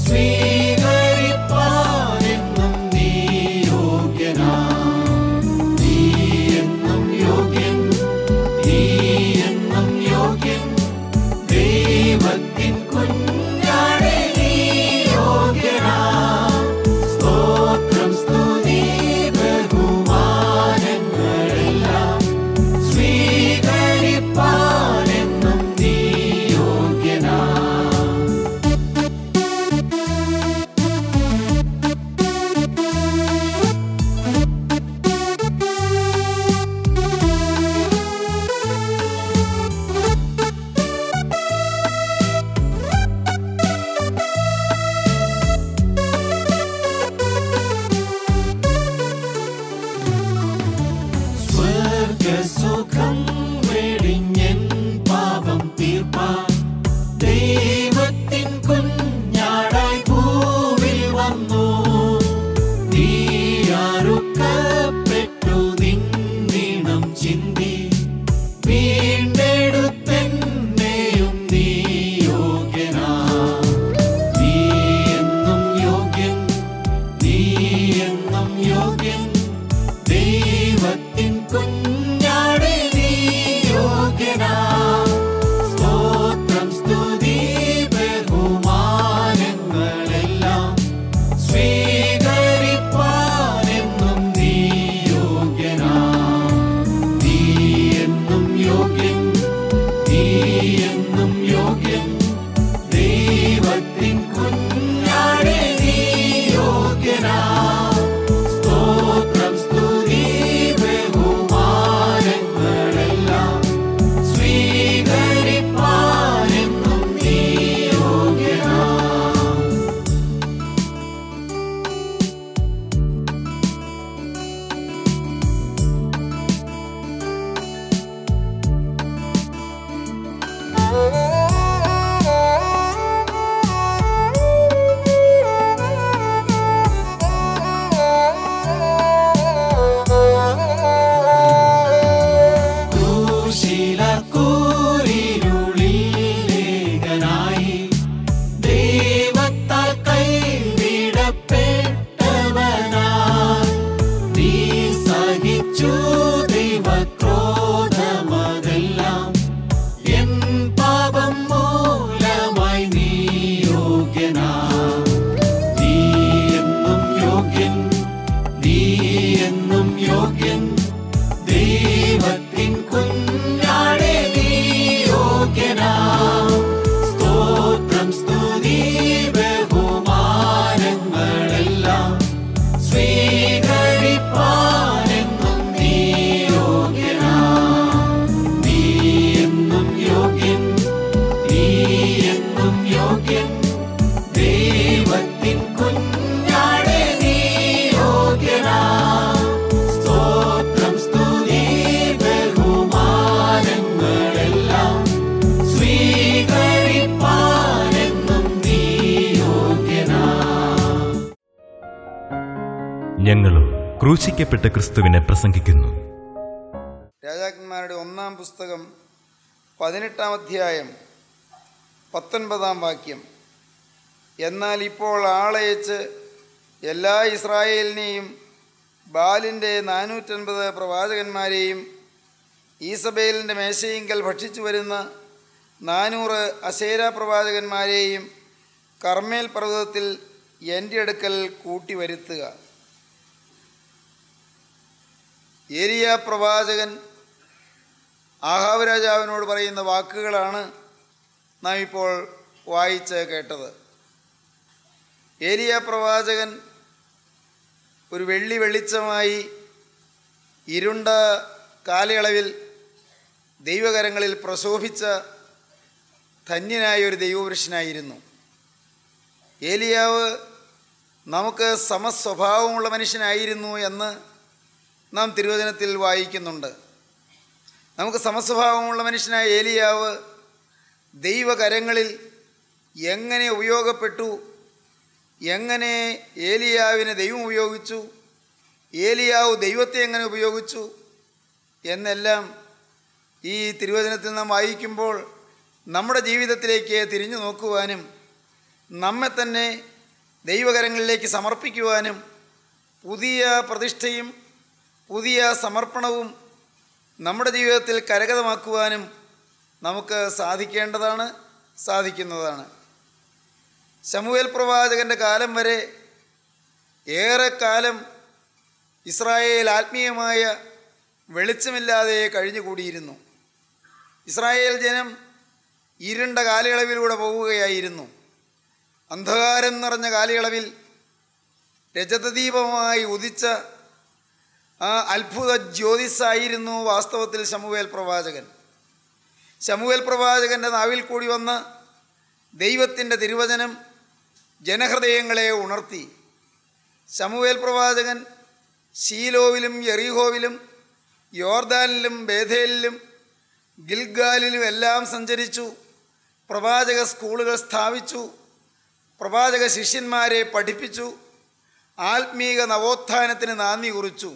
സ്വീകരിപ്പാനെന്നും നീ യോഗ്യനാ. നീ എന്നും യോഗ്യൻ, നീ എന്നും യോഗ്യൻ, ദൈവത്തിൻ കുഞ്ഞാടേ നീ യോഗ്യനാ. സ്തോത്രം സ്തുതി ബഹുമാനങ്ങളെല്ലാം സ്വീകരിപ്പാനെന്നും നീ യോഗ്യനാ. സ്വർഗസുഖം വെടിഞ്ഞൻ പാപം തീർപ്പാൻ ദൈവത്തിൻ കുഞ്ഞാടായി ഭൂവിൽ വന്നു. നീ അറുക്കപ്പെട്ടു നിന്നിണം ചിന്തി വീണ്ടെടുത്തെന്നെയും നീ യോഗ്യനാ. നീ എന്നും യോഗ്യൻ, നീ എന്നും യോഗ്യൻ, ദൈവത്തിൻ കുഞ്ഞാടേ നീ യോഗ്യനാ. സ്തോത്രം സ്തുതി ബഹുമാനങ്ങളെല്ലാം സ്വീകരിപ്പാനെന്നും നീ യോഗ്യനാ. നീ എന്നും യോഗ്യൻ, നീ എന്നും യോഗ്യൻ, ദൈവത്തിൻ കുഞ്ഞാടേ നീ യോഗ്യനാ. സ്തോത്രം സ്തുതി ബഹുമാനങ്ങളെല്ലാം സ്വീകരിപ്പാനെന്നും നീ യോഗ്യനാ. ക്രൂശിലക്കൂരിരുളിൽ ലേഖനായി ദൈവത്താൽ കൈവിടപ്പെട്ടവനായി നീ സഹിച്ചു ദൈവക്രോധമതെല്ലാം. എൻ പാപം മൂലമായി നീ യോഗ്യനാ. നീ എന്നും യോഗ്യൻ, നീ എന്നും യോഗ്യൻ, ദൈവത്തിൻ കുഞ്ഞാടേ നീ യോഗ്യനാ. സ്തോത്രം സ്തുതി ബഹുമാനങ്ങളെല്ലാം സ്വീകരിപ്പാനെന്നും നീ യോഗ്യനാ. നീ എന്നും യോഗ്യൻ, നീ എന്നും യോഗ്യൻ, ദൈവത്തിൻ കുഞ്ഞാടേ നീ യോഗ്യനാ. സ്തോത്രം സ്തുതി ബഹുമാനങ്ങളെല്ലാം സ്വീകരിപ്പാനെന്നും നീ യോഗ്യനാ. ഞങ്ങളും ക്രൂശിക്കപ്പെട്ട ക്രിസ്തുവിനെ പ്രസംഗിക്കുന്നു. രാജാക്കന്മാരുടെ 1-ാം പുസ്തകം 18-ാം അധ്യായം 19-ാം വാക്യം. എന്നാൽ ഇപ്പോൾ ആളയച്ച് എല്ലാ ഇസ്രായേലിനെയും ബാലിൻ്റെ 450 പ്രവാചകന്മാരെയും ഈസബേലിൻ്റെ മേശയിങ്കൽ ഭക്ഷിച്ചു വരുന്ന 400 അശേര പ്രവാചകന്മാരെയും കർമ്മേൽ പർവ്വതത്തിൽ എൻ്റെ അടുക്കൽ കൂട്ടി വരുത്തുക. ഏലിയ പ്രവാചകൻ ആഹാബ് രാജാവിനോട് പറയുന്ന വാക്കുകളാണ് നാം ഇപ്പോൾ വായിച്ച് കേട്ടത്. ഏലിയ പ്രവാചകൻ ഒരു വെള്ളി വെളിച്ചമായി ഇരുണ്ട കാലയളവിൽ ദൈവകരങ്ങളിൽ പ്രശോഭിച്ച ധന്യനായ ഒരു ദൈവപുരുഷനായിരുന്നു. ഏലിയാവ് നമുക്ക് സമസ്വഭാവമുള്ള മനുഷ്യനായിരുന്നു എന്ന് നാം തിരുവചനത്തിൽ വായിക്കുന്നുണ്ട്. നമുക്ക് സമസ്വഭാവമുള്ള മനുഷ്യനായ ഏലിയാവ് ദൈവകരങ്ങളിൽ എങ്ങനെ ഉപയോഗപ്പെട്ടു, എങ്ങനെ ഏലിയാവിനെ ദൈവം ഉപയോഗിച്ചു, ഏലിയാവ് ദൈവത്തെ എങ്ങനെ ഉപയോഗിച്ചു എന്നെല്ലാം ഈ തിരുവചനത്തിൽ നാം വായിക്കുമ്പോൾ നമ്മുടെ ജീവിതത്തിലേക്ക് തിരിഞ്ഞു നോക്കുവാനും നമ്മെ തന്നെ ദൈവകരങ്ങളിലേക്ക് സമർപ്പിക്കുവാനും പുതിയ പ്രതിഷ്ഠയും പുതിയ സമർപ്പണവും നമ്മുടെ ജീവിതത്തിൽ കരഗതമാക്കുവാനും നമുക്ക് സാധിക്കുന്നതാണ്. ശമൂവേൽ പ്രവാചകൻ്റെ കാലം വരെ ഏറെക്കാലം ഇസ്രായേൽ ആത്മീയമായ വെളിച്ചമില്ലാതെ കഴിഞ്ഞുകൂടിയിരുന്നു. ഇസ്രായേൽ ജനം ഇരുണ്ട കാലയളവിലൂടെ പോവുകയായിരുന്നു. അന്ധകാരം നിറഞ്ഞ കാലയളവിൽ രജതദീപമായി ഉദിച്ച ആ അത്ഭുത ജ്യോതിസായിരുന്നു വാസ്തവത്തിൽ ശമൂവേൽ പ്രവാചകൻ. ശമൂവേൽ പ്രവാചകൻ്റെ നാവിൽ കൂടി വന്ന ദൈവത്തിൻ്റെ തിരുവചനം ജനഹൃദയങ്ങളെ ഉണർത്തി. ശമൂവേൽ പ്രവാചകൻ ശീലോവിലും യെറീഹോവിലും യോർദാനിലും ബേഥേലിലും ഗിൽഗാലിലും എല്ലാം സഞ്ചരിച്ചു. പ്രവാചക സ്കൂളുകൾ സ്ഥാപിച്ചു. പ്രവാചക ശിഷ്യന്മാരെ പഠിപ്പിച്ചു. ആത്മീക നവോത്ഥാനത്തിന് നാന്ദി കുറിച്ചു.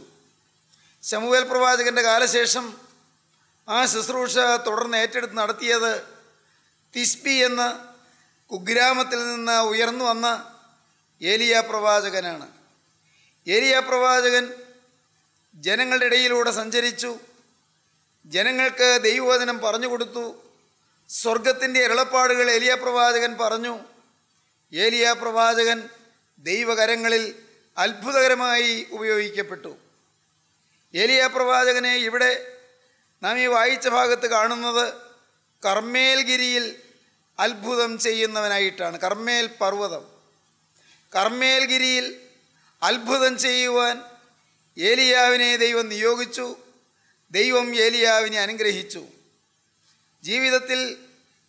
ശമൂവേൽ പ്രവാചകൻ്റെ കാലശേഷം ആ ശുശ്രൂഷ തുടർന്ന് ഏറ്റെടുത്ത് നടത്തിയത് തിസ്ബി എന്ന കുഗ്രാമത്തിൽ നിന്ന് ഉയർന്നു വന്ന ഏലിയ പ്രവാചകനാണ്. ഏലിയ പ്രവാചകൻ ജനങ്ങളുടെ ഇടയിലൂടെ സഞ്ചരിച്ചു. ജനങ്ങൾക്ക് ദൈവവചനം പറഞ്ഞു കൊടുത്തു. സ്വർഗത്തിൻ്റെ അരുളപ്പാടുകൾ ഏലിയ പ്രവാചകൻ പറഞ്ഞു. ഏലിയ പ്രവാചകൻ ദൈവകരങ്ങളിൽ അത്ഭുതകരമായി ഉപയോഗിക്കപ്പെട്ടു. ഏലിയ പ്രവാചകനെ ഇവിടെ നാം ഈ വായിച്ച ഭാഗത്ത് കാണുന്നത് കർമ്മേൽ ഗിരിയിൽ അത്ഭുതം ചെയ്യുന്നവനായിട്ടാണ്. കർമ്മേൽ പർവ്വതം, കർമ്മേൽ ഗിരിയിൽ അത്ഭുതം ചെയ്യുവാൻ ഏലിയാവിനെ ദൈവം നിയോഗിച്ചു. ദൈവം ഏലിയാവിനെ അനുഗ്രഹിച്ചു. ജീവിതത്തിൽ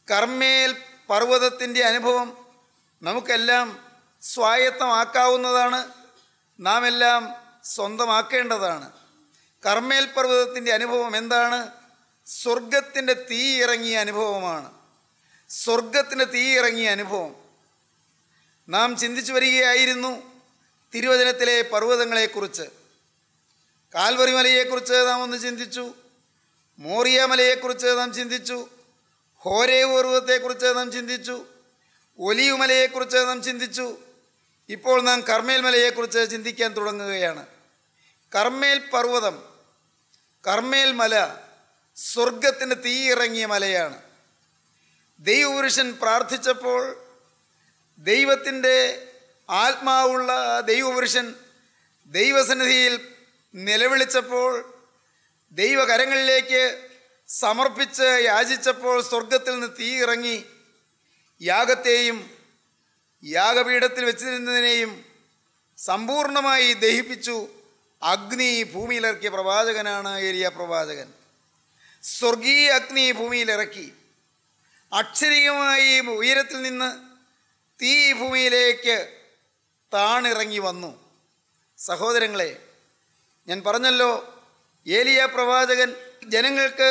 കർമ്മേൽ പർവ്വതത്തിൻ്റെ അനുഭവം നമുക്കെല്ലാം സ്വായത്തമാക്കാവുന്നതാണ്. നാം എല്ലാം സ്വന്തമാക്കേണ്ടതാണ്. കർമ്മേൽ പർവ്വതത്തിൻ്റെ അനുഭവം എന്താണ്? സ്വർഗത്തിൻ്റെ തീ ഇറങ്ങിയ അനുഭവമാണ്. സ്വർഗത്തിൻ്റെ തീ ഇറങ്ങിയ അനുഭവം നാം ചിന്തിച്ചു വരികയായിരുന്നു. തിരുവചനത്തിലെ പർവ്വതങ്ങളെക്കുറിച്ച്, കാൽവറി മലയെക്കുറിച്ച് നാം ഒന്ന് ചിന്തിച്ചു. മോറിയ മലയെക്കുറിച്ച് നാം ചിന്തിച്ചു. ഹോരേവ് പർവ്വതത്തെക്കുറിച്ച് നാം ചിന്തിച്ചു. ഒലീവ് മലയെക്കുറിച്ച് നാം ചിന്തിച്ചു. ഇപ്പോൾ നാം കർമ്മേൽ മലയെക്കുറിച്ച് ചിന്തിക്കാൻ തുടങ്ങുകയാണ്. കർമ്മേൽ പർവ്വതം, കർമ്മേൽ മല സ്വർഗത്തിൻ്റെ തീ ഇറങ്ങിയ മലയാണ്. ദൈവപുരുഷൻ പ്രാർത്ഥിച്ചപ്പോൾ ദൈവത്തിൻ്റെ ആത്മാവുള്ള ദൈവപുരുഷൻ ദൈവസന്നിധിയിൽ നിലവിളിച്ചപ്പോൾ, ദൈവകരങ്ങളിലേക്ക് സമർപ്പിച്ച് യാചിച്ചപ്പോൾ സ്വർഗത്തിൽ നിന്ന് തീ ഇറങ്ങി യാഗത്തെയും യാഗപീഠത്തിൽ വെച്ചിരുന്നതിനെയും സമ്പൂർണമായി ദഹിപ്പിച്ചു. അഗ്നി ഭൂമിയിലിറക്കിയ പ്രവാചകനാണ് ഏലിയ പ്രവാചകൻ. സ്വർഗീയ അഗ്നി ഭൂമിയിലിറക്കി. അക്ഷരികമായി ഉയരത്തിൽ നിന്ന് തീ ഭൂമിയിലേക്ക് താണിറങ്ങി വന്നു. സഹോദരങ്ങളെ, ഞാൻ പറഞ്ഞല്ലോ, ഏലിയ പ്രവാചകൻ ജനങ്ങൾക്ക്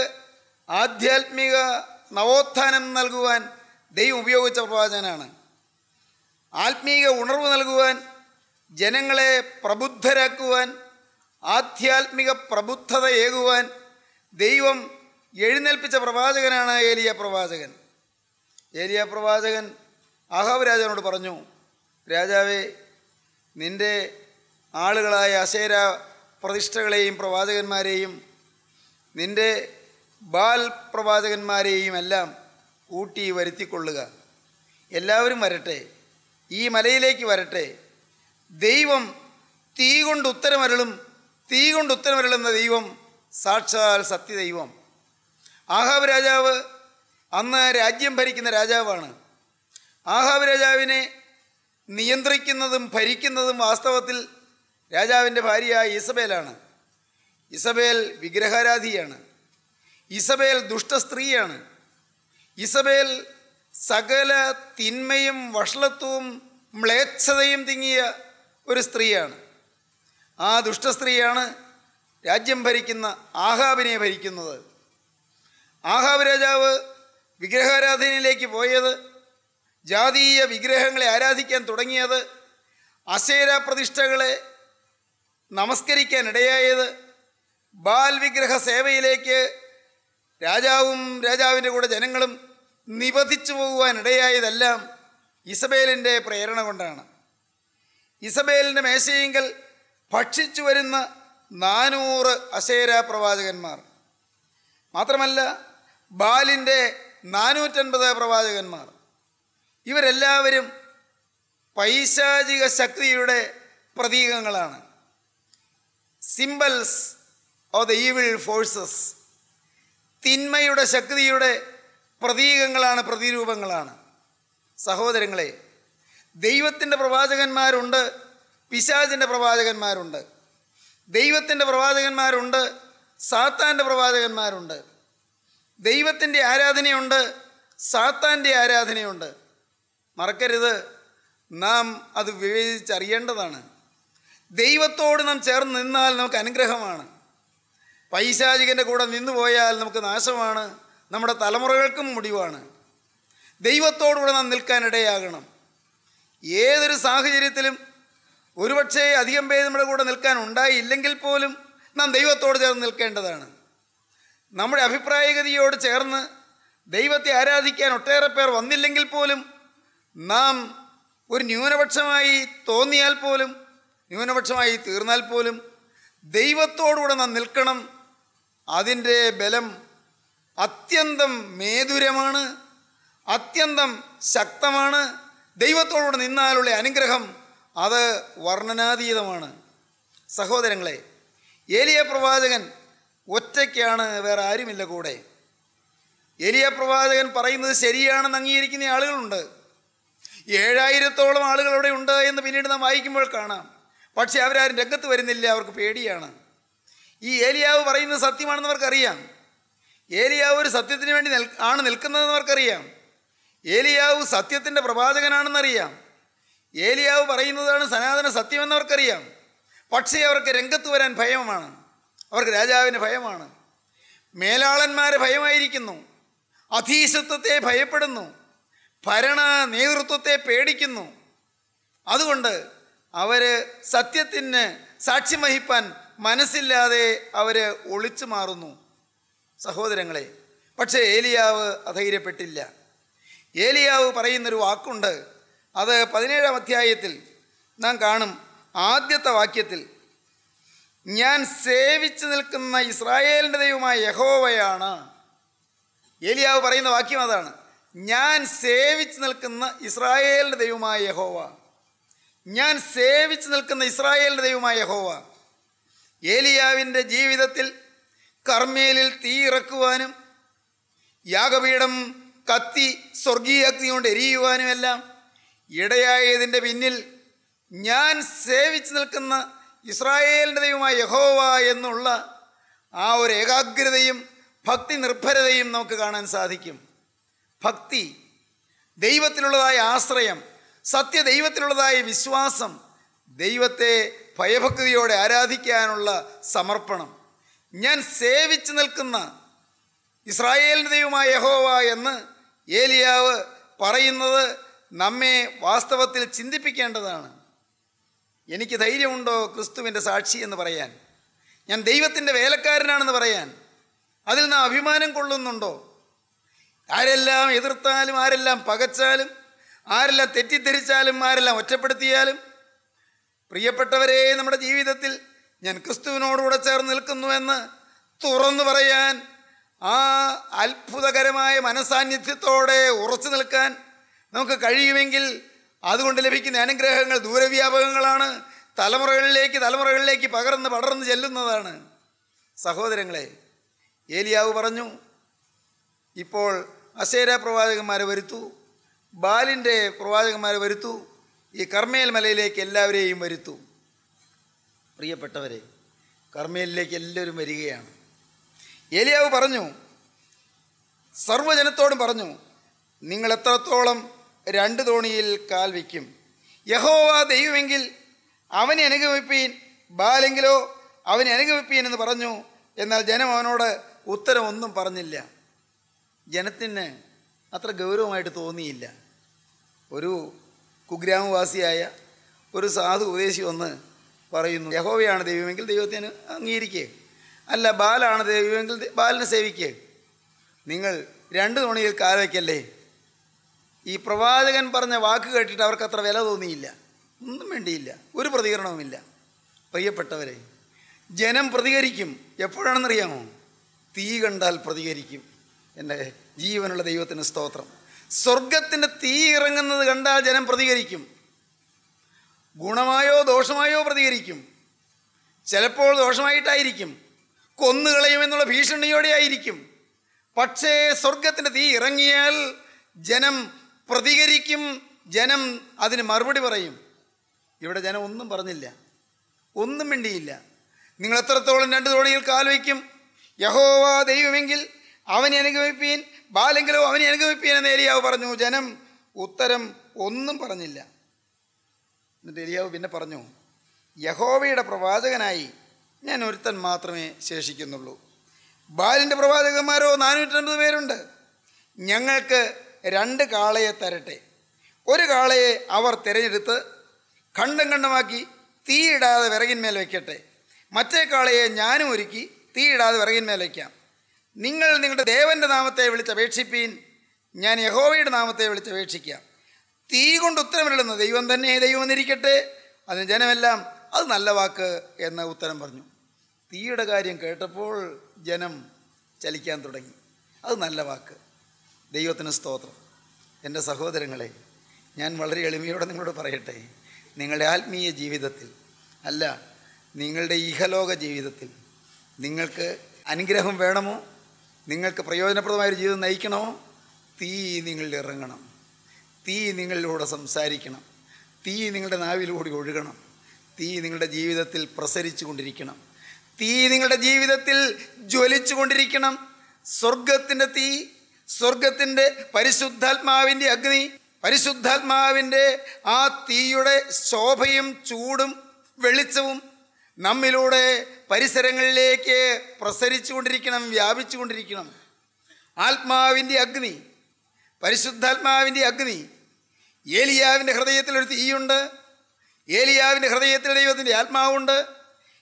ആധ്യാത്മിക നവോത്ഥാനം നൽകുവാൻ ദൈവം ഉപയോഗിച്ച പ്രവാചകനാണ്. ആത്മീക ഉണർവ് നൽകുവാൻ, ജനങ്ങളെ പ്രബുദ്ധരാക്കുവാൻ, ആധ്യാത്മിക പ്രബുദ്ധതയേകുവാൻ ദൈവം എഴുന്നേൽപ്പിച്ച പ്രവാചകനാണ് ഏലിയ പ്രവാചകൻ. ഏലിയ പ്രവാചകൻ ആഹാബ് രാജാവിനോട് പറഞ്ഞു, രാജാവേ, നിൻ്റെ ആളുകളായ അശേര പ്രതിഷ്ഠകളെയും പ്രവാചകന്മാരെയും നിൻ്റെ ബാൽ പ്രവാചകന്മാരെയും എല്ലാം കൂട്ടി വരുത്തിക്കൊള്ളുക. എല്ലാവരും വരട്ടെ, ഈ മലയിലേക്ക് വരട്ടെ. ദൈവം തീ കൊണ്ട് ഉത്തരമരുളുന്ന ദൈവം സാക്ഷാൽ സത്യദൈവം. ആഹാബ് രാജാവ് അന്ന് രാജ്യം ഭരിക്കുന്ന രാജാവാണ്. ആഹാബ് രാജാവിനെ നിയന്ത്രിക്കുന്നതും ഭരിക്കുന്നതും വാസ്തവത്തിൽ രാജാവിൻ്റെ ഭാര്യ ഇസബേലാണ്. ഇസബേൽ വിഗ്രഹാരാധിയാണ്. ഇസബേൽ ദുഷ്ടസ്ത്രീയാണ്. ഇസബേൽ സകല തിന്മയും വഷളത്വവും മ്ലേച്ഛതയും തിങ്ങിയ ഒരു സ്ത്രീയാണ്. ആ ദുഷ്ടസ്ത്രീയാണ് രാജ്യം ഭരിക്കുന്ന ആഹാബിനെ ഭരിക്കുന്നത്. ആഹാബ് രാജാവ് വിഗ്രഹാരാധനയിലേക്ക് പോയത്, ജാതീയ വിഗ്രഹങ്ങളെ ആരാധിക്കാൻ തുടങ്ങിയത്, അശേര പ്രതിഷ്ഠകളെ നമസ്കരിക്കാനിടയായത്, ബാൽ വിഗ്രഹ സേവയിലേക്ക് രാജാവും രാജാവിൻ്റെ കൂടെ ജനങ്ങളും നിബന്ധിച്ചു പോകുവാനിടയായതെല്ലാം ഇസബേലിൻ്റെ പ്രേരണ കൊണ്ടാണ്. ഇസബേലിൻ്റെ മേശയെങ്കിൽ ഭക്ഷിച്ചു വരുന്ന 400 അശേര പ്രവാചകന്മാർ, മാത്രമല്ല ബാലിൻ്റെ 450 പ്രവാചകന്മാർ. ഇവരെല്ലാവരും പൈശാചിക ശക്തിയുടെ പ്രതീകങ്ങളാണ്. Symbols of the evil forces. തിന്മയുടെ ശക്തിയുടെ പ്രതീകങ്ങളാണ്, പ്രതിരൂപങ്ങളാണ്. സഹോദരങ്ങളെ, ദൈവത്തിൻ്റെ പ്രവാചകന്മാരുണ്ട്, പിശാചിൻ്റെ പ്രവാചകന്മാരുണ്ട്. ദൈവത്തിൻ്റെ പ്രവാചകന്മാരുണ്ട്, സാത്താൻ്റെ പ്രവാചകന്മാരുണ്ട്. ദൈവത്തിൻ്റെ ആരാധനയുണ്ട്, സാത്താൻ്റെ ആരാധനയുണ്ട്. മറക്കരുത്, നാം അത് വിവേചിച്ചറിയേണ്ടതാണ്. ദൈവത്തോട് നാം ചേർന്ന് നിന്നാൽ നമുക്ക് അനുഗ്രഹമാണ്. പൈശാചികൻ്റെ കൂടെ നിന്നുപോയാൽ നമുക്ക് നാശമാണ്, നമ്മുടെ തലമുറകൾക്കും മുടിവാണ്. ദൈവത്തോടുകൂടെ നാം നിൽക്കാനിടയാകണം. ഏതൊരു സാഹചര്യത്തിലും ഒരുപക്ഷെ അധികം പേര് നമ്മുടെ കൂടെ നിൽക്കാൻ ഉണ്ടായില്ലെങ്കിൽ പോലും നാം ദൈവത്തോട് ചേർന്ന് നിൽക്കേണ്ടതാണ്. നമ്മുടെ അഭിപ്രായഗതിയോട് ചേർന്ന് ദൈവത്തെ ആരാധിക്കാൻ ഒട്ടേറെ പേർ വന്നില്ലെങ്കിൽ പോലും നാം ഒരു ന്യൂനപക്ഷമായി തോന്നിയാൽ പോലും, ന്യൂനപക്ഷമായി തീർന്നാൽ പോലും ദൈവത്തോടുകൂടെ നാം നിൽക്കണം. അതിൻ്റെ ബലം അത്യന്തം മേധുരമാണ്, അത്യന്തം ശക്തമാണ്. ദൈവത്തോടുകൂടെ നിന്നാലുള്ള അനുഗ്രഹം അത് വർണ്ണനാതീതമാണ്. സഹോദരങ്ങളെ, ഏലിയ പ്രവാചകൻ ഒറ്റയ്ക്കാണ്, വേറെ ആരുമില്ല കൂടെ. ഏലിയ പ്രവാചകൻ പറയുന്നത് ശരിയാണെന്ന് അംഗീകരിക്കുന്ന ആളുകളുണ്ട്. 7000-ഓളം ആളുകൾ അവിടെ ഉണ്ട് എന്ന് പിന്നീട് നാം വായിക്കുമ്പോൾ കാണാം. പക്ഷേ അവരാരും രംഗത്ത് വരുന്നില്ല, അവർക്ക് പേടിയാണ്. ഈ ഏലിയാവ് പറയുന്നത് സത്യമാണെന്ന് അവർക്കറിയാം. ഏലിയാവ് ഒരു സത്യത്തിന് വേണ്ടി ആണ് നിൽക്കുന്നതെന്ന് അവർക്കറിയാം. ഏലിയാവ് സത്യത്തിൻ്റെ പ്രവാചകനാണെന്നറിയാം. ഏലിയാവ് പറയുന്നതാണ് സനാതന സത്യമെന്നവർക്കറിയാം. പക്ഷേ അവർക്ക് രംഗത്ത് വരാൻ ഭയമാണ്. അവർക്ക് രാജാവിന് ഭയമാണ്, മേലാളന്മാരെ ഭയമായിരിക്കുന്നു, അധീശത്വത്തെ ഭയപ്പെടുന്നു, ഭരണ നേതൃത്വത്തെ പേടിക്കുന്നു. അതുകൊണ്ട് അവർ സത്യത്തിന് സാക്ഷ്യം വഹിപ്പാൻ മനസ്സില്ലാതെ അവർ ഒളിച്ചു മാറുന്നു. സഹോദരങ്ങളെ, പക്ഷേ ഏലിയാവ് അധൈര്യപ്പെട്ടില്ല. ഏലിയാവ് പറയുന്നൊരു വാക്കുണ്ട്. അത് 17-ാം അധ്യായത്തിൽ നാം കാണും. ആദ്യത്തെ വാക്യത്തിൽ, ഞാൻ സേവിച്ചു നിൽക്കുന്ന ഇസ്രായേലിൻ്റെ ദൈവമായ യഹോവയാണ്. ഏലിയാവ് പറയുന്ന വാക്യം അതാണ്. ഞാൻ സേവിച്ചു നിൽക്കുന്ന ഇസ്രായേലിൻ്റെ ദൈവമായ യഹോവ. ഞാൻ സേവിച്ചു നിൽക്കുന്ന ഇസ്രായേലിൻ്റെ ദൈവമായ യഹോവ. ഏലിയാവിൻ്റെ ജീവിതത്തിൽ കർമ്മേലിൽ തീ ഇറക്കുവാനും യാഗപീഠം കത്തി സ്വർഗീയ അഗ്നി കൊണ്ട് എരിയുവാനുമെല്ലാം ഇടയായതിൻ്റെ പിന്നിൽ ഞാൻ സേവിച്ചു നിൽക്കുന്ന ഇസ്രായേലിൻ്റെ ദൈവമായ യഹോവ എന്നുള്ള ആ ഒരു ഏകാഗ്രതയും ഭക്തി നിർഭരതയും നമുക്ക് കാണാൻ സാധിക്കും. ഭക്തി, ദൈവത്തിലുള്ളതായ ആശ്രയം, സത്യദൈവത്തിലുള്ളതായ വിശ്വാസം, ദൈവത്തെ ഭയഭക്തിയോടെ ആരാധിക്കാനുള്ള സമർപ്പണം. ഞാൻ സേവിച്ചു നിൽക്കുന്ന ഇസ്രായേലിൻ്റെ ദൈവമായ യഹോവ എന്ന് ഏലിയാവ് പറയുന്നത് നമ്മെ വാസ്തവത്തിൽ ചിന്തിപ്പിക്കേണ്ടതാണ്. എനിക്ക് ധൈര്യമുണ്ടോ ക്രിസ്തുവിൻ്റെ സാക്ഷി എന്ന് പറയാൻ? ഞാൻ ദൈവത്തിൻ്റെ വേലക്കാരനാണെന്ന് പറയാൻ? അതിൽ നാം അഭിമാനം കൊള്ളുന്നുണ്ടോ? ആരെല്ലാം എതിർത്താലും, ആരെല്ലാം പകച്ചാലും, ആരെല്ലാം തെറ്റിദ്ധരിച്ചാലും, ആരെല്ലാം ഒറ്റപ്പെടുത്തിയാലും, പ്രിയപ്പെട്ടവരെ, നമ്മുടെ ജീവിതത്തിൽ ഞാൻ ക്രിസ്തുവിനോടുകൂടെ ചേർന്ന് നിൽക്കുന്നുവെന്ന് തുറന്നു പറയാൻ, ആ അത്ഭുതകരമായ മനസാന്നിധ്യത്തോടെ ഉറച്ചു നിൽക്കാൻ നമുക്ക് കഴിയുമെങ്കിൽ അതുകൊണ്ട് ലഭിക്കുന്ന അനുഗ്രഹങ്ങൾ ദൂരവ്യാപകങ്ങളാണ്. തലമുറകളിലേക്ക് പടർന്ന് ചെല്ലുന്നതാണ്. സഹോദരങ്ങളെ, ഏലിയാവ് പറഞ്ഞു, ഇപ്പോൾ അശേര പ്രവാചകന്മാരെ വരുത്തു, ബാലിൻ്റെ പ്രവാചകന്മാരെ വരുത്തു, ഈ കർമ്മേൽ മലയിലേക്ക് എല്ലാവരെയും വരുത്തു. പ്രിയപ്പെട്ടവരെ, കർമ്മേലിലേക്ക് എല്ലാവരും വരികയാണ്. ഏലിയാവ് പറഞ്ഞു, സർവ്വജനത്തോടും പറഞ്ഞു, നിങ്ങൾ എത്രത്തോളം 2 തോണിയിൽ കാൽ വയ്ക്കും? യഹോവ ദൈവമെങ്കിൽ അവനെ അനുഗമിപ്പീൻ, ബാലെങ്കിലോ അവനെ അനുഗമിപ്പീൻ എന്ന് പറഞ്ഞു. എന്നാൽ ജനം അവനോട് ഉത്തരം ഒന്നും പറഞ്ഞില്ല. ജനത്തിന് അത്ര ഗൗരവമായിട്ട് തോന്നിയില്ല. ഒരു കുഗ്രാമവാസിയായ ഒരു സാധു ഉപദേശി വന്ന് പറയുന്നു, യഹോവയാണ് ദൈവമെങ്കിൽ ദൈവത്തിന് അംഗീകരിക്കുക, അല്ല ബാലാണ് ദൈവമെങ്കിൽ ബാലിനെ സേവിക്കുക. നിങ്ങൾ 2 തോണിയിൽ കാൽ വയ്ക്കല്ലേ. ഈ പ്രവാചകൻ പറഞ്ഞ വാക്ക് കേട്ടിട്ട് അവർക്ക് അത്ര വില തോന്നിയില്ല. ഒന്നും വേണ്ടിയില്ല, ഒരു പ്രതികരണവുമില്ല. പ്രിയപ്പെട്ടവരെ, ജനം പ്രതികരിക്കും. എപ്പോഴാണെന്നറിയാമോ? തീ കണ്ടാൽ പ്രതികരിക്കും. എൻ്റെ ജീവനുള്ള ദൈവത്തിന് സ്തോത്രം. സ്വർഗത്തിൻ്റെ തീ ഇറങ്ങുന്നത് കണ്ടാൽ ജനം പ്രതികരിക്കും. ഗുണമായോ ദോഷമായോ പ്രതികരിക്കും. ചിലപ്പോൾ ദോഷമായിട്ടായിരിക്കും, കൊന്നുകളയുമെന്നുള്ള ഭീഷണിയോടെ ആയിരിക്കും. പക്ഷേ സ്വർഗത്തിൻ്റെ തീ ഇറങ്ങിയാൽ ജനം പ്രതികരിക്കും, ജനം അതിന് മറുപടി പറയും. ഇവിടെ ജനം ഒന്നും പറഞ്ഞില്ല, ഒന്നും മിണ്ടിയില്ല. നിങ്ങൾ എത്രത്തോളം 2 തോണിയിൽ കാൽ വയ്ക്കും? യഹോവ ദൈവമെങ്കിൽ അവനെ അനുഗമിപ്പീൻ, ബാലെങ്കിലോ അവനെ അനുഗമിപ്പീൻ എന്ന് ഏലിയാവ് പറഞ്ഞു. ജനം ഉത്തരം ഒന്നും പറഞ്ഞില്ല. എന്നിട്ട് ഏലിയാവ് പിന്നെ പറഞ്ഞു, യഹോവയുടെ പ്രവാചകനായി ഞാൻ ഒരുത്തൻ മാത്രമേ ശേഷിക്കുന്നുള്ളൂ. ബാലിൻ്റെ പ്രവാചകന്മാരോ 450 പേരുണ്ട്. ഞങ്ങൾക്ക് 2 കാളയെ തരട്ടെ. ഒരു കാളയെ അവർ തിരഞ്ഞെടുത്ത് ഖണ്ഡം ഖണ്ഡമാക്കി തീയിടാതെ വിറകിന്മേൽ വയ്ക്കട്ടെ. മറ്റേ കാളയെ ഞാനും ഒരുക്കി തീയിടാതെ വിറകിന്മേൽ വയ്ക്കാം. നിങ്ങൾ നിങ്ങളുടെ ദേവൻ്റെ നാമത്തെ വിളിച്ചപേക്ഷിപ്പീൻ, ഞാൻ യഹോവയുടെ നാമത്തെ വിളിച്ചപേക്ഷിക്കാം. തീ കൊണ്ട് ഉത്തരമിടുന്ന ദൈവം തന്നെ ദൈവമെന്നിരിക്കട്ടെ. അതിന് ജനമെല്ലാം അത് നല്ല വാക്ക് എന്ന് ഉത്തരം പറഞ്ഞു. തീയുടെ കാര്യം കേട്ടപ്പോൾ ജനം ചലിക്കാൻ തുടങ്ങി. അത് നല്ല വാക്ക്. ദൈവത്തിന് സ്തോത്രം. എൻ്റെ സഹോദരങ്ങളെ, ഞാൻ വളരെ എളിമയോടെ നിങ്ങളോട് പറയട്ടെ, നിങ്ങളുടെ ആത്മീയ ജീവിതത്തിൽ അല്ല, നിങ്ങളുടെ ഇഹലോക ജീവിതത്തിൽ നിങ്ങൾക്ക് അനുഗ്രഹം വേണമോ, നിങ്ങൾക്ക് പ്രയോജനപ്രദമായൊരു ജീവിതം നയിക്കണമോ, തീ നിങ്ങളിൽ ഇറങ്ങണം. തീ നിങ്ങളിലൂടെ സംസാരിക്കണം. തീ നിങ്ങളുടെ നാവിലൂടെ ഒഴുകണം. തീ നിങ്ങളുടെ ജീവിതത്തിൽ പ്രസരിച്ചു കൊണ്ടിരിക്കണം. തീ നിങ്ങളുടെ ജീവിതത്തിൽ ജ്വലിച്ചു കൊണ്ടിരിക്കണം. സ്വർഗത്തിൻ്റെ തീ, സ്വർഗത്തിൻ്റെ പരിശുദ്ധാത്മാവിൻ്റെ അഗ്നി, പരിശുദ്ധാത്മാവിൻ്റെ ആ തീയുടെ ശോഭയും ചൂടും വെളിച്ചവും നമ്മിലൂടെ പരിസരങ്ങളിലേക്ക് പ്രസരിച്ചു കൊണ്ടിരിക്കണം, വ്യാപിച്ചു കൊണ്ടിരിക്കണം. ആത്മാവിൻ്റെ അഗ്നി, പരിശുദ്ധാത്മാവിൻ്റെ അഗ്നി. ഏലിയാവിൻ്റെ ഹൃദയത്തിലൊരു തീയുണ്ട്. ഏലിയാവിൻ്റെ ഹൃദയത്തിൽ ദൈവത്തിൻ്റെ ആത്മാവുണ്ട്.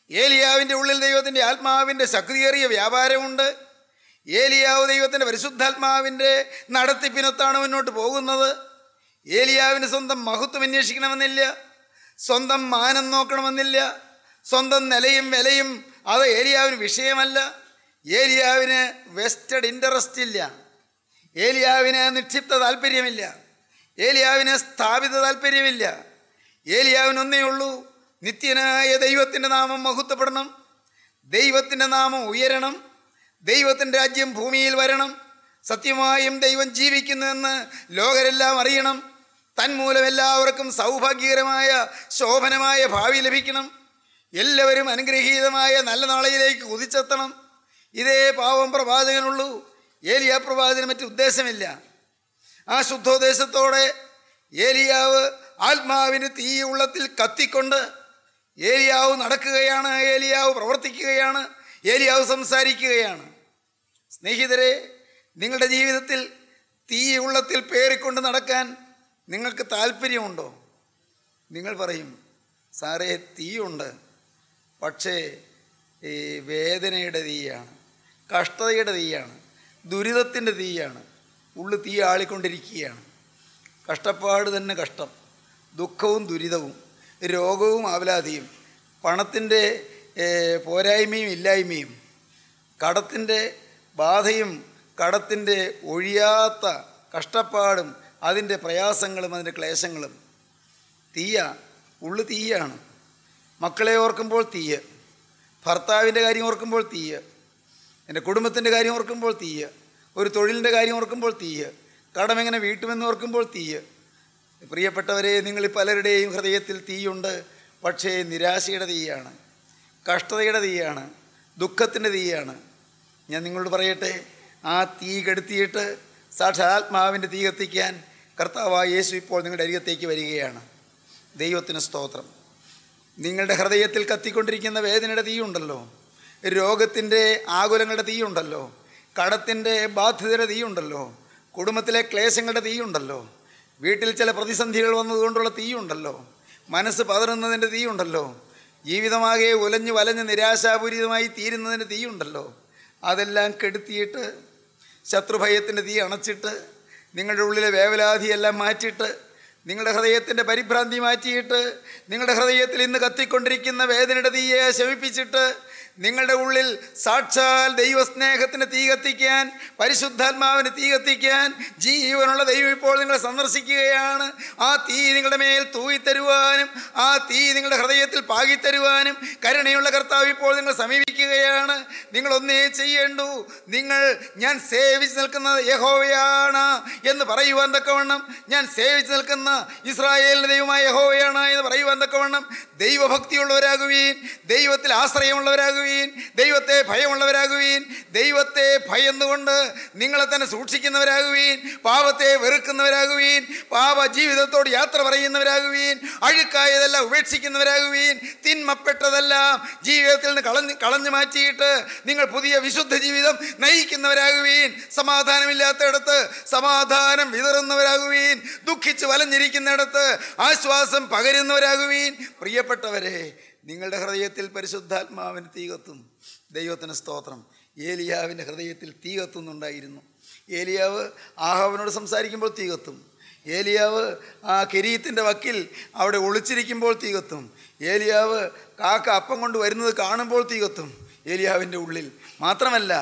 ഏലിയാവിൻ്റെ ഉള്ളിൽ ദൈവത്തിൻ്റെ ആത്മാവിൻ്റെ ശക്തിയേറിയ വ്യാപാരമുണ്ട്. ഏലിയാവ് ദൈവത്തിൻ്റെ പരിശുദ്ധാത്മാവിൻ്റെ നടത്തിപ്പിനൊത്താണ് മുന്നോട്ട് പോകുന്നത്. ഏലിയാവിന് സ്വന്തം മഹത്വം അന്വേഷിക്കണമെന്നില്ല, സ്വന്തം മാനം നോക്കണമെന്നില്ല, സ്വന്തം നിലയും വിലയും അത് ഏലിയാവിന് വിഷയമല്ല. ഏലിയാവിന് വെസ്റ്റഡ് ഇൻട്രസ്റ്റ് ഇല്ല. ഏലിയാവിന് നിക്ഷിപ്ത താല്പര്യമില്ല. ഏലിയാവിന് സ്ഥാപിത താല്പര്യമില്ല. ഏലിയാവിന് ഒന്നേ ഉള്ളൂ, നിത്യനായ ദൈവത്തിൻ്റെ നാമം മഹത്വപ്പെടണം, ദൈവത്തിൻ്റെ നാമം ഉയരണം, ദൈവത്തിൻ്റെ രാജ്യം ഭൂമിയിൽ വരണം, സത്യമായും ദൈവം ജീവിക്കുന്നുവെന്ന് ലോകരെല്ലാം അറിയണം, തന്മൂലം എല്ലാവർക്കും സൗഭാഗ്യകരമായ ശോഭനമായ ഭാവി ലഭിക്കണം, എല്ലാവരും അനുഗ്രഹീതമായ നല്ല നാളെയിലേക്ക് കുതിച്ചെത്തണം. ഇതേ പാവം പ്രവാചകനുള്ളൂ. ഏലിയാ പ്രവാചകന് മറ്റു ഉദ്ദേശമില്ല. ആ ശുദ്ധോദ്ദേശത്തോടെ ഏലിയാവ് ആത്മാവിന് തീ ഉള്ളത്തിൽ കത്തിക്കൊണ്ട് ഏലിയാവ് നടക്കുകയാണ്, ഏലിയാവ് പ്രവർത്തിക്കുകയാണ്, ഏലിയാവ് സംസാരിക്കുകയാണ്. സ്നേഹിതരെ, നിങ്ങളുടെ ജീവിതത്തിൽ തീ ഉള്ളത്തിൽ പേറിക്കൊണ്ട് നടക്കാൻ നിങ്ങൾക്ക് താല്പര്യമുണ്ടോ? നിങ്ങൾ പറയും, സാറേ തീയുണ്ട്, പക്ഷേ ഈ വേദനയുടെ തീയാണ്, കഷ്ടതയുടെ തീയാണ്, ദുരിതത്തിൻ്റെ തീയാണ്, ഉള്ളു തീ ആളിക്കൊണ്ടിരിക്കുകയാണ്. കഷ്ടപ്പാട് തന്നെ കഷ്ടം, ദുഃഖവും ദുരിതവും, രോഗവും ആവലാതിയും, പണത്തിൻ്റെ പോരായ്മയും ഇല്ലായ്മയും, കടത്തിൻ്റെ ബാധയും കടത്തിൻ്റെ ഒഴിയാത്ത കഷ്ടപ്പാടും അതിൻ്റെ പ്രയാസങ്ങളും അതിൻ്റെ ക്ലേശങ്ങളും. തീയ, ഉള്ളു തീയാണ്. മക്കളെ ഓർക്കുമ്പോൾ തീയ്, ഭർത്താവിൻ്റെ കാര്യം ഓർക്കുമ്പോൾ തീയ്, എൻ്റെ കുടുംബത്തിൻ്റെ കാര്യം ഓർക്കുമ്പോൾ തീയ്, ഒരു തൊഴിലിൻ്റെ കാര്യം ഓർക്കുമ്പോൾ തീയ്, കടമെങ്ങനെ വീട്ടുമെന്ന് ഓർക്കുമ്പോൾ തീയ്. പ്രിയപ്പെട്ടവരെ, നിങ്ങൾ പലരുടെയും ഹൃദയത്തിൽ തീയുണ്ട്, പക്ഷേ നിരാശയുടെ തീയാണ്, കഷ്ടതയുടെ തീയാണ്, ദുഃഖത്തിൻ്റെ തീയാണ്. ഞാൻ നിങ്ങളോട് പറയട്ടെ, ആ തീ കെടുത്തിയിട്ട് സാക്ഷാത്മാവിൻ്റെ തീ കത്തിക്കാൻ കർത്താവായ യേശു ഇപ്പോൾ നിങ്ങളുടെ അരികത്തേക്ക് വരികയാണ്. ദൈവത്തിന് സ്തോത്രം. നിങ്ങളുടെ ഹൃദയത്തിൽ കത്തിക്കൊണ്ടിരിക്കുന്ന വേദനയുടെ തീയുണ്ടല്ലോ, രോഗത്തിൻ്റെ ആകുലങ്ങളുടെ തീയുണ്ടല്ലോ, കടത്തിൻ്റെ ബാധ്യതയുടെ തീയുണ്ടല്ലോ, കുടുംബത്തിലെ ക്ലേശങ്ങളുടെ തീയുണ്ടല്ലോ, വീട്ടിൽ ചില പ്രതിസന്ധികൾ വന്നതുകൊണ്ടുള്ള തീയുണ്ടല്ലോ, മനസ്സ് പതറുന്നതിൻ്റെ തീയുണ്ടല്ലോ, ജീവിതമാകെ ഉലഞ്ഞു വലഞ്ഞ് നിരാശാപൂരിതമായി തീരുന്നതിൻ്റെ തീയുണ്ടല്ലോ. അതെല്ലാം കെടുത്തിയിട്ട് ശത്രുഭയത്തിൻ്റെ തീ അണച്ചിട്ട് നിങ്ങളുടെ ഉള്ളിലെ വേവലാതിയെല്ലാം മാറ്റിയിട്ട് നിങ്ങളുടെ ഹൃദയത്തിൻ്റെ പരിഭ്രാന്തി മാറ്റിയിട്ട്, നിങ്ങളുടെ ഹൃദയത്തിൽ ഇന്ന് കത്തിക്കൊണ്ടിരിക്കുന്ന വേദനയുടെ തീയെ ശമിപ്പിച്ചിട്ട്, നിങ്ങളുടെ ഉള്ളിൽ സാക്ഷാൽ ദൈവസ്നേഹത്തിന് തീ കത്തിക്കാൻ, പരിശുദ്ധാത്മാവിന് തീ കത്തിക്കാൻ ജീവനുള്ള ദൈവം ഇപ്പോൾ നിങ്ങളെ സന്ദർശിക്കുകയാണ്. ആ തീ നിങ്ങളുടെ മേൽ തൂയിത്തരുവാനും, ആ തീ നിങ്ങളുടെ ഹൃദയത്തിൽ പാകിത്തരുവാനും കരുണയുള്ള കർത്താവ് ഇപ്പോൾ നിങ്ങൾ സമീപിക്കുകയാണ്. നിങ്ങളൊന്നേ ചെയ്യേണ്ടു, ഞാൻ സേവിച്ച് നിൽക്കുന്ന യഹോവയാണ് എന്ന് പറയുവാൻ തക്കവണ്ണം, ഞാൻ സേവിച്ച് നിൽക്കുന്ന ഇസ്രായേലിൻ്റെ ദൈവമായ യഹോവയാണ് എന്ന് പറയുവാൻ തക്കവണ്ണം ദൈവഭക്തിയുള്ളവരാകുവീൻ, ദൈവത്തിൽ ആശ്രയമുള്ളവരാകുവീൻ, ദൈവത്തെ ഭയമുള്ളവരാകുവീൻ, ദൈവത്തെ ഭയന്നുകൊണ്ട് നിങ്ങളെ തന്നെ സൂക്ഷിക്കുന്നവരാകുവീൻ, പാപത്തെ വെറുക്കുന്നവരാകുവീൻ, പാപ ജീവിതത്തോട് യാത്ര പറയുന്നവരാകുവീൻ, അഴുക്കായതെല്ലാം ഉപേക്ഷിക്കുന്നവരാകുവീൻ, തിന്മപ്പെട്ടതെല്ലാം ജീവിതത്തിൽ നിന്ന് കളഞ്ഞു മാറ്റിയിട്ട് നിങ്ങൾ പുതിയ വിശുദ്ധ ജീവിതം നയിക്കുന്നവരാകുവീൻ, സമാധാനമില്ലാത്തയിടത്ത് സമാധാനം വിതറുന്നവരാകുവീൻ, ദുഃഖിച്ച് വലഞ്ഞിരിക്കുന്നിടത്ത് ആശ്വാസം പകരുന്നവരാകുവീൻ. പ്രിയപ്പെട്ടവരെ, നിങ്ങളുടെ ഹൃദയത്തിൽ പരിശുദ്ധാത്മാവിന് തീ കത്തും. ദൈവത്തിന് സ്തോത്രം. ഏലിയാവിൻ്റെ ഹൃദയത്തിൽ തീ കത്തുന്നുണ്ടായിരുന്നു. ഏലിയാവ് ആഹാബിനോട് സംസാരിക്കുമ്പോൾ തീ കത്തും. ഏലിയാവ് ആ കെരീത്തിൻ്റെ വക്കിൽ അവിടെ ഒളിച്ചിരിക്കുമ്പോൾ തീ കത്തും. ഏലിയാവ് കാക്ക അപ്പം കൊണ്ട് വരുന്നത് കാണുമ്പോൾ തീ കത്തും ഏലിയാവിൻ്റെ ഉള്ളിൽ. മാത്രമല്ല,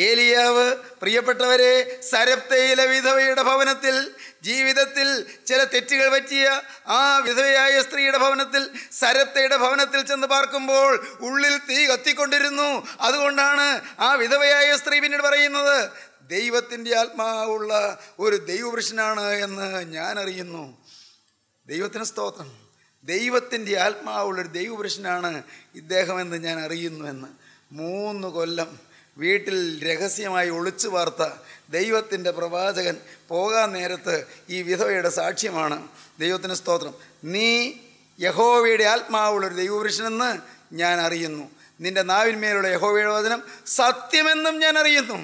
ഏലിയാവ് പ്രിയപ്പെട്ടവരെ സരപ്തയിലെ വിധവയുടെ ഭവനത്തിൽ, ജീവിതത്തിൽ ചില തെറ്റുകൾ പറ്റിയ ആ വിധവയായ സ്ത്രീയുടെ ഭവനത്തിൽ, സരപ്തയുടെ ഭവനത്തിൽ ചെന്ന് പാർക്കുമ്പോൾ ഉള്ളിൽ തീ കത്തിക്കൊണ്ടിരുന്നു. അതുകൊണ്ടാണ് ആ വിധവയായ സ്ത്രീ പിന്നീട് പറയുന്നത്, ദൈവത്തിൻ്റെ ആത്മാവുള്ള ഒരു ദൈവപുരുഷനാണ് എന്ന് ഞാൻ അറിയുന്നു. ദൈവത്തിന് സ്തോത്രം. ദൈവത്തിൻ്റെ ആത്മാവുള്ളൊരു ദൈവപുരുഷനാണ് ഇദ്ദേഹമെന്ന് ഞാൻ അറിയുന്നു എന്ന്. 3 കൊല്ലം വീട്ടിൽ രഹസ്യമായി ഒളിച്ചു പാർത്ത ദൈവത്തിൻ്റെ പ്രവാചകൻ പോകാൻ നേരത്ത് ഈ വിധവയുടെ സാക്ഷ്യമാണ്. ദൈവത്തിന് സ്തോത്രം. നീ യഹോവയുടെ ആത്മാവുള്ളൊരു ദൈവപുരുഷനെന്ന് ഞാൻ അറിയുന്നു. നിൻ്റെ നാവിന്മേലുള്ള യഹോവയുടെ വചനം സത്യമെന്നും ഞാൻ അറിയുന്നു.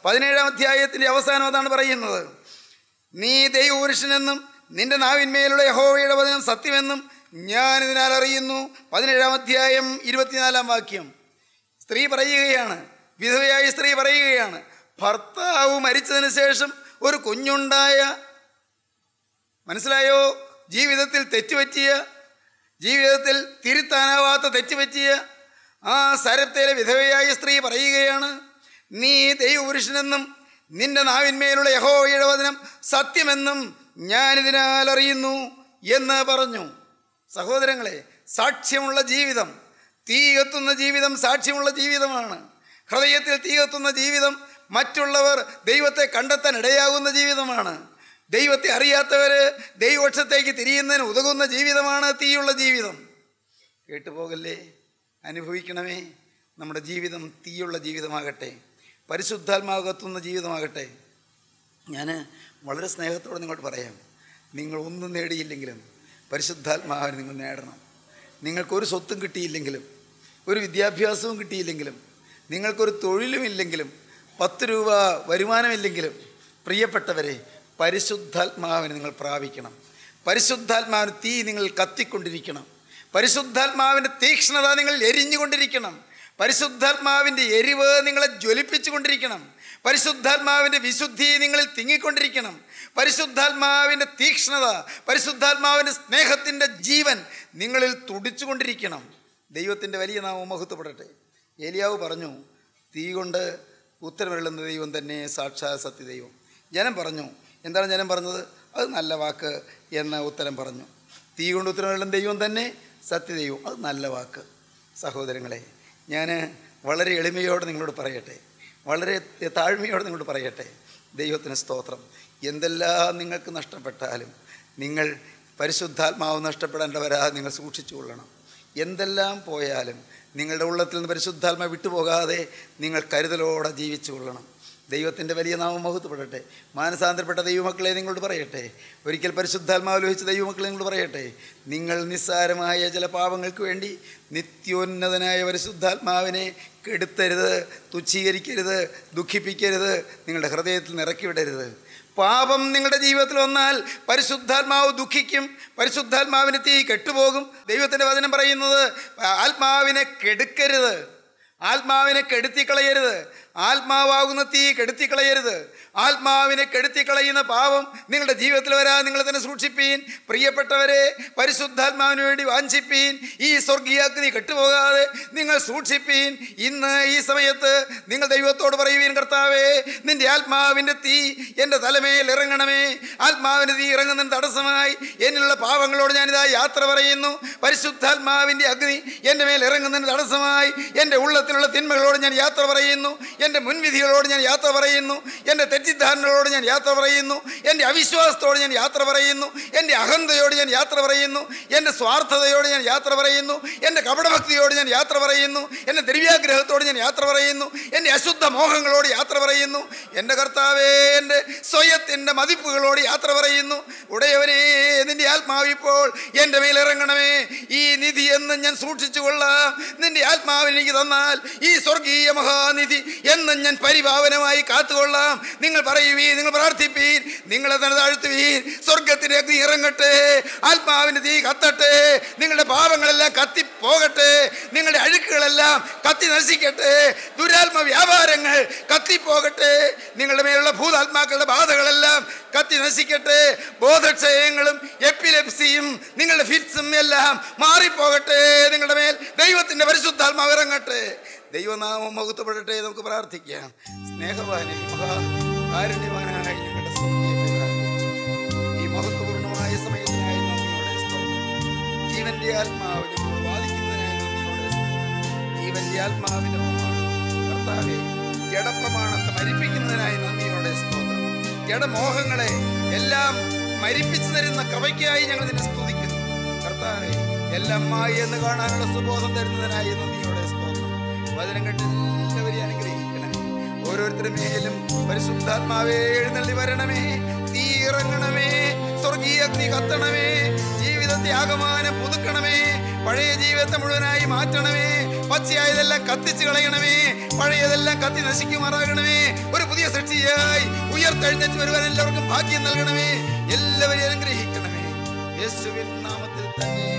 17-ാം അധ്യായത്തിൻ്റെ അവസാനം അതാണ് പറയുന്നത്. നീ ദൈവപുരുഷനെന്നും നിൻ്റെ നാവിന്മേലുള്ള യഹോവയുടെ വചനം സത്യമെന്നും ഞാനിതിനാൽ അറിയുന്നു. 17-ാം അധ്യായം 24-ാം വാക്യം. സ്ത്രീ പറയുകയാണ്, വിധവയായ സ്ത്രീ പറയുകയാണ്, ഭർത്താവ് മരിച്ചതിന് ശേഷം ഒരു കുഞ്ഞുണ്ടായ, മനസ്സിലായോ, ജീവിതത്തിൽ തെറ്റുപറ്റിയ, ജീവിതത്തിൽ തിരുത്താനാവാത്ത തെറ്റുപറ്റിയ ആ സരപ്തയിലെ വിധവയായ സ്ത്രീ പറയുകയാണ്, നീ ദൈവപുരുഷനെന്നും നിന്റെ നാവിന്മേലുള്ള യഹോവയുടെ വചനം സത്യമെന്നും ഞാനിതിനാൽ അറിയുന്നു എന്ന് പറഞ്ഞു. സഹോദരങ്ങളെ, സാക്ഷ്യമുള്ള ജീവിതം, തീ കത്തുന്ന ജീവിതം സാക്ഷ്യമുള്ള ജീവിതമാണ്. ഹൃദയത്തിൽ തീ കത്തുന്ന ജീവിതം മറ്റുള്ളവർ ദൈവത്തെ കണ്ടെത്താൻ ഇടയാകുന്ന ജീവിതമാണ്. ദൈവത്തെ അറിയാത്തവർ ദൈവപക്ഷത്തേക്ക് തിരിയുന്നതിന് ഉതകുന്ന ജീവിതമാണ് തീയുള്ള ജീവിതം. കേട്ടുപോകല്ലേ, അനുഭവിക്കണമേ. നമ്മുടെ ജീവിതം തീയുള്ള ജീവിതമാകട്ടെ, പരിശുദ്ധാത്മാവ് കത്തുന്ന ജീവിതമാകട്ടെ. ഞാൻ വളരെ സ്നേഹത്തോടെ നിങ്ങളോട് പറയാം, നിങ്ങളൊന്നും നേടിയില്ലെങ്കിലും പരിശുദ്ധാത്മാവിനെ നിങ്ങൾ നേടണം. നിങ്ങൾക്കൊരു സ്വത്തും കിട്ടിയില്ലെങ്കിലും, ഒരു വിദ്യാഭ്യാസവും കിട്ടിയില്ലെങ്കിലും, നിങ്ങൾക്കൊരു തൊഴിലുമില്ലെങ്കിലും, 10 രൂപ വരുമാനമില്ലെങ്കിലും, പ്രിയപ്പെട്ടവരെ, പരിശുദ്ധാത്മാവിനെ നിങ്ങൾ പ്രാപിക്കണം. പരിശുദ്ധാത്മാവിന് തീ നിങ്ങൾ കത്തിക്കൊണ്ടിരിക്കണം. പരിശുദ്ധാത്മാവിൻ്റെ തീക്ഷ്ണത നിങ്ങൾ എരിഞ്ഞുകൊണ്ടിരിക്കണം. പരിശുദ്ധാത്മാവിൻ്റെ എരിവ് നിങ്ങളെ ജ്വലിപ്പിച്ചു കൊണ്ടിരിക്കണം. പരിശുദ്ധാത്മാവിൻ്റെ വിശുദ്ധി നിങ്ങളിൽ തിങ്ങിക്കൊണ്ടിരിക്കണം. പരിശുദ്ധാത്മാവിൻ്റെ തീക്ഷ്ണത, പരിശുദ്ധാത്മാവിൻ്റെ സ്നേഹത്തിൻ്റെ ജീവൻ നിങ്ങളിൽ തുടിച്ചുകൊണ്ടിരിക്കണം. ദൈവത്തിൻ്റെ വലിയ നാമം മഹത്വപ്പെടട്ടെ. ഏലിയാവ് പറഞ്ഞു, തീ കൊണ്ട് ഉത്തരമരുളുന്ന ദൈവം തന്നെ സാക്ഷാൽ സത്യദൈവം. ജനം പറഞ്ഞു, എന്താണ് ജനം പറഞ്ഞത്? അത് നല്ല വാക്ക് എന്ന ഉത്തരം പറഞ്ഞു. തീ കൊണ്ട് ഉത്തരമരുളുന്ന ദൈവം തന്നെ സത്യദൈവം, അത് നല്ല വാക്ക്. സഹോദരങ്ങളെ, ഞാൻ വളരെ എളിമയോടെ നിങ്ങളോട് പറയട്ടെ, വളരെ താഴ്മയോടെ നിങ്ങളോട് പറയട്ടെ, ദൈവത്തിന് സ്തോത്രം. എന്തെല്ലാം നിങ്ങൾക്ക് നഷ്ടപ്പെട്ടാലും നിങ്ങൾ പരിശുദ്ധാത്മാവ് നഷ്ടപ്പെടേണ്ടവരാ നിങ്ങൾ സൂക്ഷിച്ചു കൊള്ളണം. എന്തെല്ലാം പോയാലും നിങ്ങളുടെ ഉള്ളത്തിൽ നിന്ന് പരിശുദ്ധാത്മാവ് വിട്ടുപോകാതെ നിങ്ങൾ കരുതലോടെ ജീവിച്ചു കൊള്ളണം. ദൈവത്തിൻ്റെ വലിയ നാമം മഹത്വപ്പെടട്ടെ. മാനസാന്തരപ്പെട്ട ദൈവമക്കളെ നിങ്ങളോട് പറയട്ടെ, ഒരിക്കൽ പരിശുദ്ധാത്മാവ് ലോഹിച്ച ദൈവമക്കളെ നിങ്ങളോട് പറയട്ടെ, നിങ്ങൾ നിസ്സാരമായ ചില പാപങ്ങൾക്ക് വേണ്ടി നിത്യോന്നതനായ പരിശുദ്ധാത്മാവിനെ കെടുത്തരുത്, തുച്ഛീകരിക്കരുത്, ദുഃഖിപ്പിക്കരുത്, നിങ്ങളുടെ ഹൃദയത്തിൽ നിറക്കി വിടരുത്. പാപം നിങ്ങളുടെ ജീവിതത്തിൽ വന്നാൽ പരിശുദ്ധാത്മാവ് ദുഃഖിക്കും, പരിശുദ്ധാത്മാവിന് തീ കെട്ടുപോകും. ദൈവത്തിൻ്റെ വചനം പറയുന്നത്, ആത്മാവിനെ കെടുക്കരുത്, ആത്മാവിനെ കെടുത്തിക്കളയരുത്. ആത്മാവാകുന്ന തീ കെടുത്തിക്കളയരുത്. ആത്മാവിനെ കെടുത്തിക്കളയുന്ന പാപം നിങ്ങളുടെ ജീവിതത്തിൽ വരാൻ നിങ്ങൾ തന്നെ സൂക്ഷിപ്പീൻ. പ്രിയപ്പെട്ടവരെ, പരിശുദ്ധാത്മാവിന് വേണ്ടി വാഞ്ചിപ്പീൻ. ഈ സ്വർഗീയാഗ്നി കെട്ടുപോകാതെ നിങ്ങൾ സൂക്ഷിപ്പീൻ. ഇന്ന് ഈ സമയത്ത് നിങ്ങൾ ദൈവത്തോട് പറയുവീൻ, കർത്താവേ, നിന്റെ ആത്മാവിൻ്റെ തീ എൻ്റെ തലമേൽ ഇറങ്ങണമേ. ആത്മാവിൻ്റെ തീ ഇറങ്ങുന്നതിന് തടസ്സമായി എന്നിലുള്ള പാവങ്ങളോട് ഞാനിതാ യാത്ര പറയുന്നു. പരിശുദ്ധാത്മാവിൻ്റെ അഗ്നി എൻ്റെ മേൽ ഇറങ്ങുന്നതിന് തടസ്സമായി എൻ്റെ ഉള്ളത്തിലുള്ള തിന്മകളോട് ഞാൻ യാത്ര പറയുന്നു. എൻ്റെ മുൻവിധികളോട് ഞാൻ യാത്ര പറയുന്നു. എൻ്റെ തെറ്റിദ്ധാരണകളോട് ഞാൻ യാത്ര പറയുന്നു. എൻ്റെ അവിശ്വാസത്തോട് ഞാൻ യാത്ര പറയുന്നു. എൻ്റെ അഹന്തയോട് ഞാൻ യാത്ര പറയുന്നു. എൻ്റെ സ്വാർത്ഥതയോട് ഞാൻ യാത്ര പറയുന്നു. എൻ്റെ കപടഭക്തിയോട് ഞാൻ യാത്ര പറയുന്നു. എൻ്റെ ദ്രവ്യാഗ്രഹത്തോട് ഞാൻ യാത്ര പറയുന്നു. എൻ്റെ അശുദ്ധ മോഹങ്ങളോട് യാത്ര പറയുന്നു. എൻ്റെ കർത്താവേ, എൻ്റെ സ്വയത്തിൻ്റെ മതിപ്പുകളോട് യാത്ര പറയുന്നു. ഉടയവനെ, നിൻ്റെ ആത്മാവ് ഇപ്പോൾ എൻ്റെ മേൽ ഇറങ്ങണമേ. ഈ നിധി എന്നും ഞാൻ സൂക്ഷിച്ചു കൊള്ളാം. നിൻ്റെ ആത്മാവിന് എനിക്ക് തന്നാൽ ഈ സ്വർഗീയ മഹാനിധി എന്നും ഞാൻ പരിഭാവനമായി കാത്തുകൊള്ളാം. നിങ്ങൾ പറയുവീൻ, നിങ്ങൾ പ്രാർത്ഥിപ്പീൻ, നിങ്ങളെ തന്നെ താഴ്ത്തുവീൻ. സ്വർഗത്തിൻ്റെ അഗ്നി ഇറങ്ങട്ടെ, ആത്മാവിൻ്റെ തീ കത്തട്ടെ, നിങ്ങളുടെ പാപങ്ങളെല്ലാം കത്തിപ്പോകട്ടെ, നിങ്ങളുടെ അഴുക്കുകളെല്ലാം കത്തി നശിക്കട്ടെ, ദുരാത്മ വ്യാപാരങ്ങൾ കത്തിപ്പോകട്ടെ, നിങ്ങളുടെ മേലുള്ള ഭൂതാത്മാക്കളുടെ ബാധകളെല്ലാം കത്തി നശിക്കട്ടെ, ബോധക്ഷയങ്ങളും എപ്പിലെപ്സിയും നിങ്ങളുടെ ഫിറ്റ്സും എല്ലാം മാറിപ്പോകട്ടെ, നിങ്ങളുടെ മേൽ ദൈവത്തിൻ്റെ പരിശുദ്ധാത്മാവ് ഇറങ്ങട്ടെ. ദൈവനാമം മഹത്വപ്പെടട്ടെ. നമുക്ക് പ്രാർത്ഥിക്കാം. സ്നേഹവാനെ, മഹാകാരുണ്യവാനായ ഞങ്ങളുടെ സ്വർഗീയ പിതാവേ, ഈ മഹത്വപൂർണമായ സമയത്തിനായി നന്ദിയോടെ സ്തോത്രം. ജീവന്റെ ആത്മാവ് ഞങ്ങളോട് വാദിക്കുന്നതിനായി നന്ദിയോടെ സ്തോത്രം. ജീവന്റെ ആത്മാവിന്റെ പ്രമാണം കർത്താവേ, ജഡപ്രമാണത്തെ മരിപ്പിക്കുന്നതിനായി നന്ദിയോടെ സ്തോത്രം. ജഡമോഹങ്ങളെ എല്ലാം മരിപ്പിച്ചു തരുന്ന കൃപയ്ക്കായി ഞങ്ങൾ നിന്നെ സ്തുതിക്കുന്നു. കർത്താവേ, എല്ലാം മായി എന്ന് കാണാനുള്ള സുബോധം തരുന്നതിനായി നന്ദിയോടെ സ്തോത്രം. വചനം കേട്ട് എല്ലാവരെയും അനുഗ്രഹിക്കണമേ. ഓരോരുത്തരുടെ മേലും പരിശുദ്ധാത്മാവേ എഴുന്നള്ളി വരണമേ. തീ ഇറങ്ങണമേ, സ്വർഗീയ അഗ്നി കത്തണമേ, ജീവിതത്തെ ആകമാനം പുതുക്കണമേ, പഴയ ജീവിതത്തെ മുഴുവനായി മാറ്റണമേ, പച്ചയായതെല്ലാം കത്തിച്ചു കളയണമേ, പഴയതെല്ലാം കത്തി നശിക്കുമാറാകണമേ, ഒരു പുതിയ സൃഷ്ടിയായി ഉയർത്തെഴുന്നേറ്റ് വരുവാൻ എല്ലാവർക്കും ഭാഗ്യം നൽകണമേ. എല്ലാവരെയും അനുഗ്രഹിക്കണമേ. യേശുവിൻ നാമത്തിൽ തന്നെ.